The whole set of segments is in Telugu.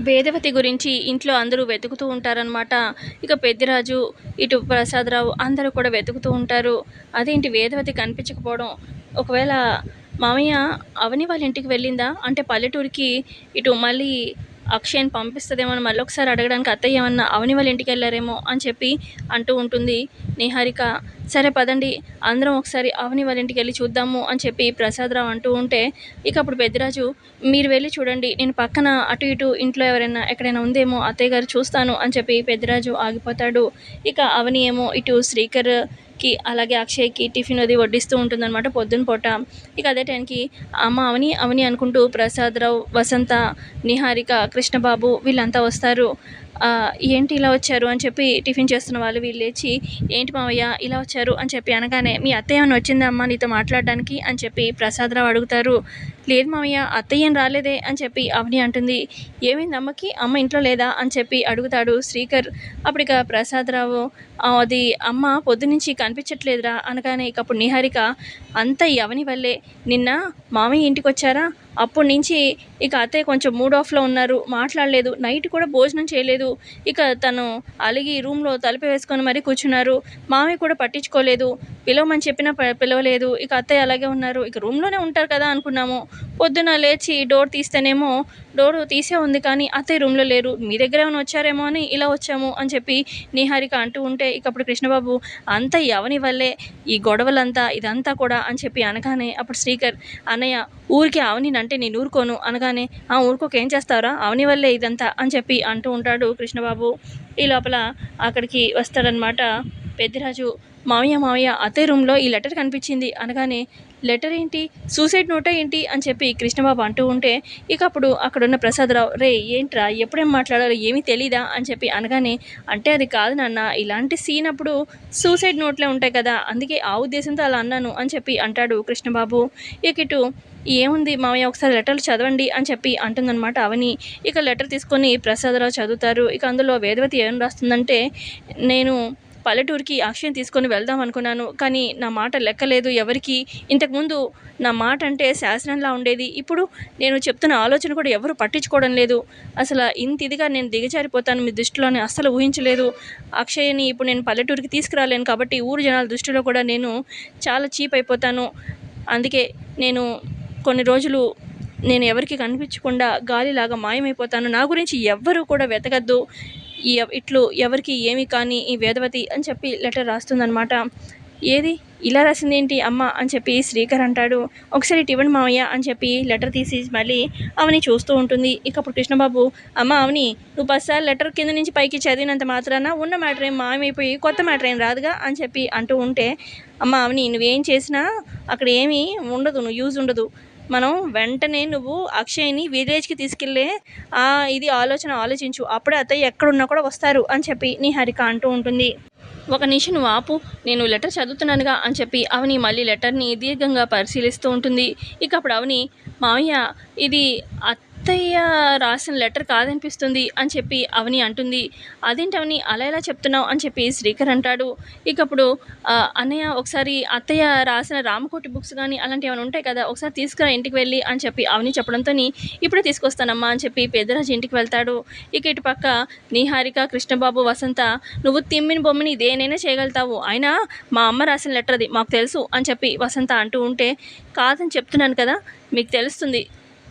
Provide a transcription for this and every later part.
వేదవతి గురించి ఇంట్లో అందరూ వెతుకుతూ ఉంటారనమాట. ఇక పెద్దిరాజు, ఇటు ప్రసాదరావు అందరూ కూడా వెతుకుతూ ఉంటారు. అదేంటి వేదవతి కనిపించకపోవడం, ఒకవేళ మామయ్య అవని వాళ్ళ ఇంటికి వెళ్ళిందా అంటే పల్లెటూరికి, ఇటు మళ్ళీ అక్షయ్‌ని పంపిస్తదేమో అని మళ్ళొకసారి అడగడానికి అత్తయ్య ఏమన్నా అవని వాళ్ళ ఇంటికెళ్లారేమో అని చెప్పి అంటూ ఉంటుంది నిహారిక. సరే పదండి అందరం ఒకసారి అవని వాళ్ళ ఇంటికెళ్ళి చూద్దాము అని చెప్పి ప్రసాదరావు అంటూ ఉంటే, ఇక అప్పుడు పెద్దిరాజు, మీరు వెళ్ళి చూడండి, నేను పక్కన అటు ఇటు ఇంట్లో ఎవరైనా ఎక్కడైనా ఉందేమో అత్తయ్య గారు చూస్తాను అని చెప్పి పెద్దిరాజు ఆగిపోతాడు. ఇక అవని ఏమో ఇటు శ్రీకర్‌కి అలాగే అక్షయ్‌కి టిఫిన్ అది వడ్డిస్తూ ఉంటుందన్నమాట పొద్దున పూట. ఇక అదే టైంకి అమ్మ అవని, అవని అనుకుంటూ ప్రసాదరావు, వసంత, నిహారిక, కృష్ణబాబు వీళ్ళంతా వస్తారు. ఏంటి ఇలా వచ్చారు అని చెప్పి టిఫిన్ చేస్తున్న వాళ్ళు వీళ్ళు లేచి, ఏంటి మావయ్య ఇలా వచ్చారు అని చెప్పి అనగానే, మీ అత్తయ్య ఏమన్నా వచ్చిందా అమ్మ నీతో మాట్లాడడానికి అని చెప్పి ప్రసాదరావు అడుగుతారు. లేదు మావయ్య అత్తయ్య ఏం రాలేదే అని చెప్పి అవని అంటుంది. ఏమైంది అమ్మకి, అమ్మ ఇంట్లో లేదా అని చెప్పి అడుగుతాడు శ్రీకర్. అప్పటిక ప్రసాదరావు, అది అమ్మ పొద్దునుంచి కనిపించట్లేదురా అనగానే, ఇక అప్పుడు నిహారిక, అంతా ఈ అవని వల్లే, నిన్న మామయ్య ఇంటికి వచ్చారా అప్పటి నుంచి ఇక అత్తయ్య కొంచెం మూడ్ ఆఫ్లో ఉన్నారు, మాట్లాడలేదు, నైట్ కూడా భోజనం చేయలేదు, ఇక తను అలిగి రూమ్లో తలుపు వేసుకొని మరీ కూర్చున్నారు, మామయ్య కూడా పట్టించుకోలేదు, పిలవమని చెప్పినా పిలవలేదు, ఇక అత్తయ్య అలాగే ఉన్నారు, ఇక రూమ్లోనే ఉంటారు కదా అనుకున్నాము, పొద్దున లేచి డోర్ తీస్తేనేమో డోర్ తీసే ఉంది కానీ అత్తయ్య రూమ్లో లేరు, మీ దగ్గర ఏమైనా వచ్చారేమో అని ఇలా వచ్చాము అని చెప్పి నిహారిక అంటూ ఉంటే, ఇక అప్పుడు కృష్ణబాబు, అంతా ఎవని వల్లే ఈ గొడవలంతా ఇదంతా కూడా అని చెప్పి అనగానే, అప్పుడు శ్రీకర్, అన్నయ్య ఊరికి అవని అంటే నేను ఊరుకోను అనగానే, ఊరుకోక ఏం చేస్తారా అవని వల్లే ఇదంతా అని చెప్పి అంటూ ఉంటాడు కృష్ణబాబు. ఈ లోపల అక్కడికి వస్తాడనమాట పెద్దిరాజు. మావయ్య మావయ్య అత్తయ్య రూమ్లో ఈ లెటర్ కనిపించింది అనగానే, లెటర్ ఏంటి, సూసైడ్ నోటా ఏంటి అని చెప్పి కృష్ణబాబు అంటూ ఉంటే, ఇక అప్పుడు అక్కడున్న ప్రసాదరావు, రే ఏంట్రా ఎప్పుడేం మాట్లాడాలో ఏమీ తెలీదా అని చెప్పి అనగానే, అంటే అది కాదు నాన్న, ఇలాంటి సీన్ అప్పుడు సూసైడ్ నోట్లే ఉంటాయి కదా, అందుకే ఆ ఉద్దేశంతో అలా అన్నాను అని చెప్పి అంటాడు కృష్ణబాబు. ఇక ఇటు ఏముంది మామయ్య ఒకసారి లెటర్లు చదవండి అని చెప్పి అంటుందన్నమాట అవని. ఇక లెటర్ తీసుకొని ప్రసాదరావు చదువుతారు. ఇక అందులో వేదవతి ఏం రాస్తుందంటే, నేను పల్లెటూరికి అక్షయం తీసుకొని వెళ్దాం అనుకున్నాను, కానీ నా మాట లెక్కలేదు ఎవరికి, ఇంతకుముందు నా మాట అంటే శాసనంలా ఉండేది, ఇప్పుడు నేను చెప్తున్న ఆలోచన కూడా ఎవరు పట్టించుకోవడం లేదు, అసలు ఇంత ఇదిగా నేను దిగజారిపోతాను మీ దృష్టిలోనే అస్సలు ఊహించలేదు, అక్షయ్ని ఇప్పుడు నేను పల్లెటూరికి తీసుకురాలేను కాబట్టి ఊరు జనాల దృష్టిలో కూడా నేను చాలా చీప్ అయిపోతాను, అందుకే నేను కొన్ని రోజులు నేను ఎవరికి కనిపించకుండా గాలిలాగా మాయమైపోతాను, నా గురించి ఎవ్వరూ కూడా వెతకద్దు, ఇట్లు ఎవరికి ఏమి కానీ ఈ వేదవతి అని చెప్పి లెటర్ రాస్తుందనమాట. ఏది ఇలా రాసింది ఏంటి అమ్మ అని చెప్పి శ్రీకర్ అంటాడు. ఒకసారి ఇటు ఇవ్వండి మావయ్య అని చెప్పి లెటర్ తీసి మళ్ళీ అవని చూస్తూ ఉంటుంది. ఇక అప్పుడు కృష్ణబాబు, అమ్మ అవని నువ్వు 10 సార్లు లెటర్ కింద నుంచి పైకి చదివినంత మాత్రాన ఉన్న మ్యాటర్ ఏం మాయమైపోయి కొత్త మ్యాటర్ ఏం రాదుగా అని చెప్పి అంటూ ఉంటే, అమ్మ అవని నువ్వేం చేసినా అక్కడ ఏమీ ఉండదు, నువ్వు యూజ్ ఉండదు, మనం వెంటనే నువ్వు అక్షయ్ని విలేజ్కి తీసుకెళ్ళే ఇది ఆలోచించు, అప్పుడే అత్తయ్య ఎక్కడున్నా కూడా వస్తారు అని చెప్పి నిహారిక అంటూ ఉంటుంది. ఒక నిమిషం నువ్వు ఆపు, నేను లెటర్ చదువుతున్నానుగా అని చెప్పి అవని మళ్ళీ లెటర్ని దీర్ఘంగా పరిశీలిస్తూ ఉంటుంది. ఇక అప్పుడు అవని, మావయ్య ఇది అత్తయ్య రాసిన లెటర్ కాదనిపిస్తుంది అని చెప్పి అవని అంటుంది. అదేంటి అవని అలా ఎలా చెప్తున్నావు అని చెప్పి శ్రీకర్ అంటాడు. ఇక అప్పుడు అన్నయ్య ఒకసారి అత్తయ్య రాసిన రామకోటి బుక్స్ కానీ అలాంటివి ఏమైనా ఉంటాయి కదా, ఒకసారి తీసుకురా ఇంటికి వెళ్ళి అని చెప్పి అవని చెప్పడంతో, ఇప్పుడే తీసుకొస్తానమ్మా అని చెప్పి పెద్దరాజు ఇంటికి వెళ్తాడు. ఇక ఇటు పక్క నిహారిక, కృష్ణబాబు, వసంత, నువ్వు తిమ్మిని బొమ్మని దేనైనా చేయగలుగుతావు, అయినా మా అమ్మ రాసిన లెటర్ అది మాకు తెలుసు అని చెప్పి వసంత అంటూ ఉంటే, కాదని చెప్తున్నాను కదా మీకు తెలుస్తుంది,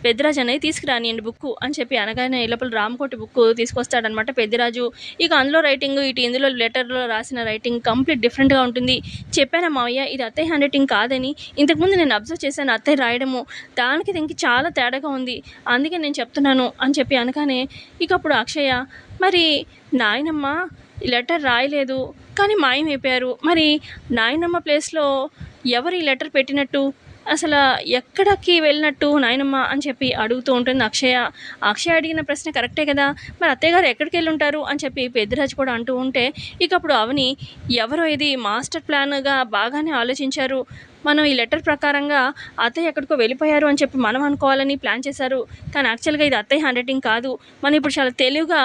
పెద్దిరాజు అనేది తీసుకురానియండి బుక్కు అని చెప్పి అనగానే లోపల రామకోటి బుక్కు తీసుకొస్తాడనమాట పెద్దిరాజు. ఇక అందులో రైటింగ్ ఇటు ఇందులో లెటర్లో రాసిన రైటింగ్ కంప్లీట్ డిఫరెంట్గా ఉంటుంది. చెప్పానా మావయ్య ఇది అత్తయ్య హ్యాండ్ రైటింగ్ కాదని, ఇంతకుముందు నేను అబ్జర్వ్ చేశాను అత్తయ్య రాయడము, దానికి దీనికి చాలా తేడాగా ఉంది, అందుకే నేను చెప్తున్నాను అని చెప్పి అనగానే, ఇక అప్పుడు అక్షయ, మరి నాయనమ్మ ఈ లెటర్ రాయలేదు కానీ మాయమైపోయారు, మరి నాయనమ్మ ప్లేస్లో ఎవరు ఈ లెటర్ పెట్టినట్టు, అసలు ఎక్కడికి వెళ్ళినట్టు నాయనమ్మ అని చెప్పి అడుగుతూ ఉంటుంది అక్షయ. అక్షయ అడిగిన ప్రశ్న కరెక్టే కదా, మరి అత్తయ్య గారు ఎక్కడికి వెళ్ళి ఉంటారు అని చెప్పి పెద్దిరాజు కూడా అంటూ ఉంటే, ఇక అప్పుడు అవని, ఎవరో ఇది మాస్టర్ ప్లాన్గా బాగానే ఆలోచించారు, మనం ఈ లెటర్ ప్రకారంగా అత్తయ్య ఎక్కడికో వెళ్ళిపోయారు అని చెప్పి మనం అనుకోవాలని ప్లాన్ చేశారు, కానీ యాక్చువల్గా ఇది అత్తయ్య హ్యాండ్ రైటింగ్ కాదు, మనం ఇప్పుడు చాలా తెలివిగా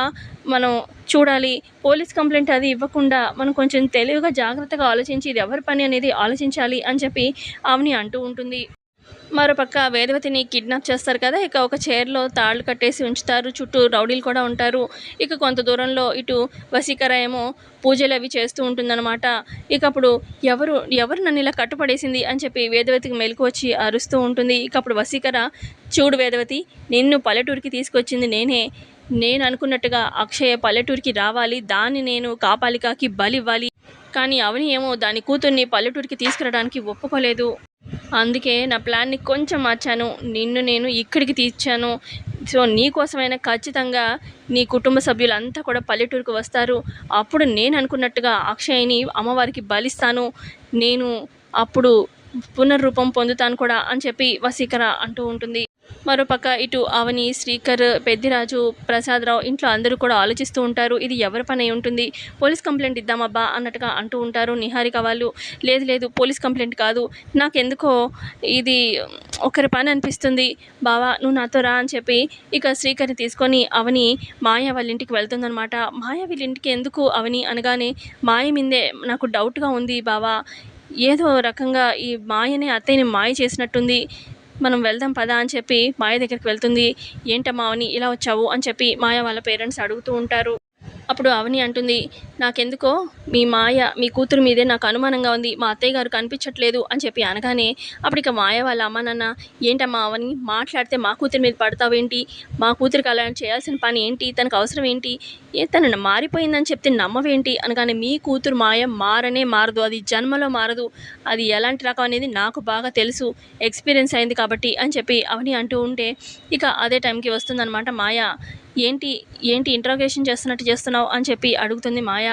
మనం చూడాలి, పోలీస్ కంప్లైంట్ అది ఇవ్వకుండా మనం కొంచెం తెలివిగా జాగ్రత్తగా ఆలోచించి ఇది ఎవరి పని అనేది ఆలోచించాలి అని చెప్పి అవని అంటూ ఉంటుంది. మరోపక్క వేదవతిని కిడ్నాప్ చేస్తారు కదా! ఇక ఒక చైర్‌లో తాళ్ళు కట్టేసి ఉంచుతారు. చుట్టూ రౌడీలు కూడా ఉంటారు. ఇక కొంత దూరంలో ఇటు వసీకర ఏమో పూజలవి చేస్తూ ఉంటుందనమాట. ఇక అప్పుడు ఎవరు ఎవరు నన్నిలా కట్టుపడేసింది అని చెప్పి వేదవతికి మెలుకువ వచ్చి అరుస్తూ ఉంటుంది. ఇక అప్పుడు వసీకర, చూడు వేదవతి, నిన్ను పల్లెటూరికి తీసుకొచ్చింది నేనే. నేను అనుకున్నట్టుగా అక్షయ పల్లెటూరికి రావాలి. దాన్ని నేను కాపాలికకి బలివ్వాలి. కానీ అవని ఏమో దాని కూతుర్ని పల్లెటూరికి తీసుకురావడానికి ఒప్పుకోలేదు. అందుకే నా ప్లాన్‌ని కొంచెం మార్చాను. నిన్ను నేను ఇక్కడికి తెచ్చాను. సో, నీకోసమైనా ఖచ్చితంగా నీ కుటుంబ సభ్యులంతా కూడా పల్లెటూరుకు వస్తారు. అప్పుడు నేను అనుకున్నట్టుగా అక్షయ్‌ని అమ్మవారికి బలిస్తాను. నేను అప్పుడు పునర్రూపం పొందుతాను కూడా అని చెప్పి వసీకర అంటూ ఉంటుంది. మరోపక్క ఇటు అవని, శ్రీకర్, పెద్దిరాజు, ప్రసాదరావు ఇంట్లో అందరూ కూడా ఆలోచిస్తూ ఉంటారు. ఇది ఎవరి పని అయి ఉంటుంది? పోలీస్ కంప్లైంట్ ఇద్దామబ్బా అన్నట్టుగా అంటూ ఉంటారు. నిహారిక వాళ్ళు, లేదు లేదు పోలీస్ కంప్లైంట్ కాదు, నాకెందుకో ఇది ఒకరి పని అనిపిస్తుంది. బావా నువ్వు నాతో రా అని చెప్పి ఇక శ్రీకర్ని తీసుకొని అవని మాయ వాళ్ళ ఇంటికి వెళ్తుందనమాట. మాయ వీళ్ళ ఇంటికి ఎందుకు అవని అనగానే, మాయ మీదే నాకు డౌట్గా ఉంది బావా. ఏదో రకంగా ఈ మాయనే అత్తయ్యని మాయ చేసినట్టుంది. మనం వెళ్దాం పదా అని చెప్పి మాయ దగ్గరికి వెళ్తుంది. ఏంటమ్మా అవని ఇలా వచ్చావు అని చెప్పి మాయ వాళ్ళ పేరెంట్స్ అడుగుతూ ఉంటారు. అప్పుడు అవని అంటుంది, నాకెందుకో మీ మాయ మీ కూతురు మీదే నాకు అనుమానంగా ఉంది. మా అత్తయ్య గారు కనిపించట్లేదు అని చెప్పి అనగానే అప్పుడు ఇక మాయ వాళ్ళ అమ్మ నాన్న, ఏంటమ్మా అవని మాట్లాడితే మా కూతురి మీద పడతావేంటి? మా కూతురికి అలా చేయాల్సిన పని ఏంటి? తనకు అవసరం ఏంటి? తను మారిపోయిందని చెప్తే నమ్మవేంటి అనగానే, మీ కూతురు మాయ మారనే మారదు. అది జన్మలో మారదు. అది ఎలాంటి రకం అనేది నాకు బాగా తెలుసు. ఎక్స్పీరియన్స్ అయింది కాబట్టి అని చెప్పి అవని అంటూ ఉంటే ఇక అదే టైంకి వస్తుందన్నమాట మాయ. ఏంటి ఏంటి ఇంట్రాగేషన్ చేస్తున్నట్టు చేస్తున్నావు అని చెప్పి అడుగుతుంది మాయ.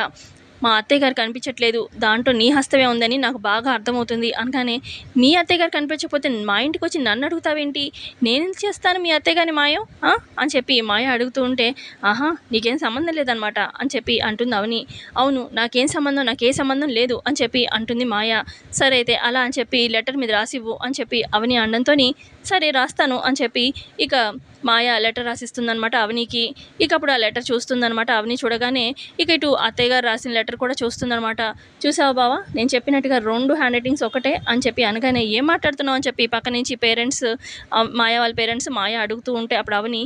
మా అత్తయ్య గారు కనిపించట్లేదు, దాంట్లో నీ హస్తమే ఉందని నాకు బాగా అర్థమవుతుంది అనగానే, మీ అత్తయ్య గారు కనిపించకపోతే మా ఇంటికి వచ్చి నన్ను అడుగుతావేంటి? నేను చేస్తాను మీ అత్తయ్య గారిని మాయం అని చెప్పి మాయ అడుగుతూ ఉంటే, ఆహా నీకేం సంబంధం లేదనమాట అని చెప్పి అంటుంది అవని. అవును నాకేం సంబంధం, నాకే సంబంధం లేదు అని చెప్పి అంటుంది మాయ. సరే అయితే అలా అని చెప్పి లెటర్ మీద రాసివ్వు అని చెప్పి అవని అనడంతో, సరే రాస్తాను అని చెప్పి ఇక మాయ లెటర్ రాసిస్తుందనమాట అవనికి. ఇక అప్పుడు ఆ లెటర్ చూస్తుందనమాట అవని. చూడగానే ఇక ఇటు అత్తయ్య గారు రాసిన లెటర్ కూడా చూస్తుందనమాట. చూసావా బావా నేను చెప్పినట్టుగా 2 హ్యాండ్ రైటింగ్స్ ఒకటే అని చెప్పి అనగానే, ఏం మాట్లాడుతున్నావు అని చెప్పి పక్క నుంచి పేరెంట్స్, మాయ వాళ్ళ పేరెంట్స్ మాయ అడుగుతూ ఉంటే అప్పుడు అవని,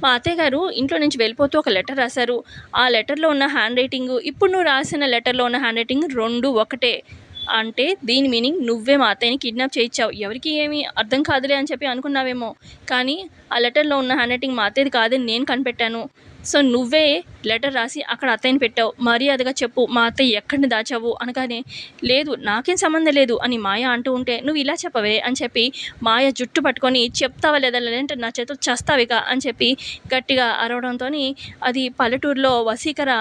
మా అత్తయ్య గారు ఇంట్లో నుంచి వెళ్ళిపోతూ ఒక లెటర్ రాశారు. ఆ లెటర్లో ఉన్న హ్యాండ్ రైటింగ్, ఇప్పుడు నువ్వు రాసిన లెటర్లో ఉన్న హ్యాండ్ రైటింగ్ 2 ఒకటే. అంటే దీని మీనింగ్ నువ్వే మా అత్తయ్యని కిడ్నాప్ చేయించావు. ఎవరికి ఏమీ అర్థం కాదులే అని చెప్పి అనుకున్నావేమో, కానీ ఆ లెటర్లో ఉన్న హ్యాండ్ రైటింగ్ మా అత్తయ్యది కాదని నేను కనిపెట్టాను. సో నువ్వే లెటర్ రాసి అక్కడ అత్తయ్యని పెట్టావు. మర్యాదగా చెప్పు మా అత్తయ్య ఎక్కడిని దాచావు అనగానే, లేదు నాకేం సంబంధం లేదు అని మాయ అంటూ ఉంటే, నువ్వు ఇలా చెప్పవే అని చెప్పి మాయ జుట్టు పట్టుకొని, చెప్తావా లేదా లేదంటే నా చేతితో చస్తావిక అని చెప్పి గట్టిగా అరవడంతో, అది పల్లెటూరులో వసీకర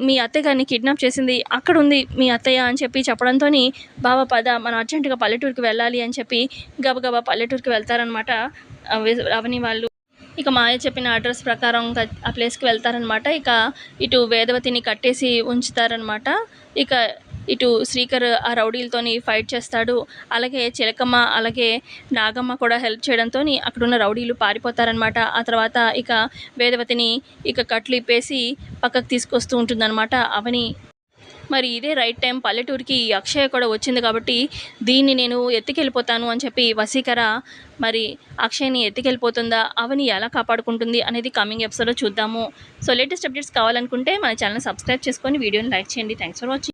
మీ అత్తయ్య గారిని కిడ్నాప్ చేసింది, అక్కడ ఉంది మీ అత్తయ్య అని చెప్పి చెప్పడంతో, బావ పద మనం అర్జెంటుగా పల్లెటూరుకి వెళ్ళాలి అని చెప్పి గబగబా పల్లెటూరుకి వెళ్తారనమాట అవని వాళ్ళు. ఇక మాయ చెప్పిన అడ్రస్ ప్రకారం ఆ ప్లేస్కి వెళ్తారనమాట. ఇక ఇటు వేదవతిని కట్టేసి ఉంచుతారనమాట. ఇక ఇటు శ్రీకర్ ఆ రౌడీలతోని ఫైట్ చేస్తాడు. అలాగే చిలకమ్మ అలాగే నాగమ్మ కూడా హెల్ప్ చేయడంతో అక్కడున్న రౌడీలు పారిపోతారనమాట. ఆ తర్వాత ఇక వేదవతిని ఇక కట్లు ఇప్పేసి పక్కకు తీసుకొస్తూ ఉంటుందన్నమాట అవని. మరి ఇదే రైట్ టైం, పల్లెటూరికి అక్షయ కూడా వచ్చింది కాబట్టి దీన్ని నేను ఎత్తుకెళ్ళిపోతాను అని చెప్పి వసీకర మరి అక్షయ్ని ఎత్తుకెళ్ళిపోతుందా, అవని ఎలా కాపాడుకుంటుంది అనేది కమింగ్ ఎపిసోడ్లో చూద్దాము. సో లేటెస్ట్ అప్డేట్స్ కావాలనుకుంటే మన ఛానల్ సబ్స్క్రైబ్ చేసుకొని వీడియోని లైక్ చేయండి. Thanks for watching.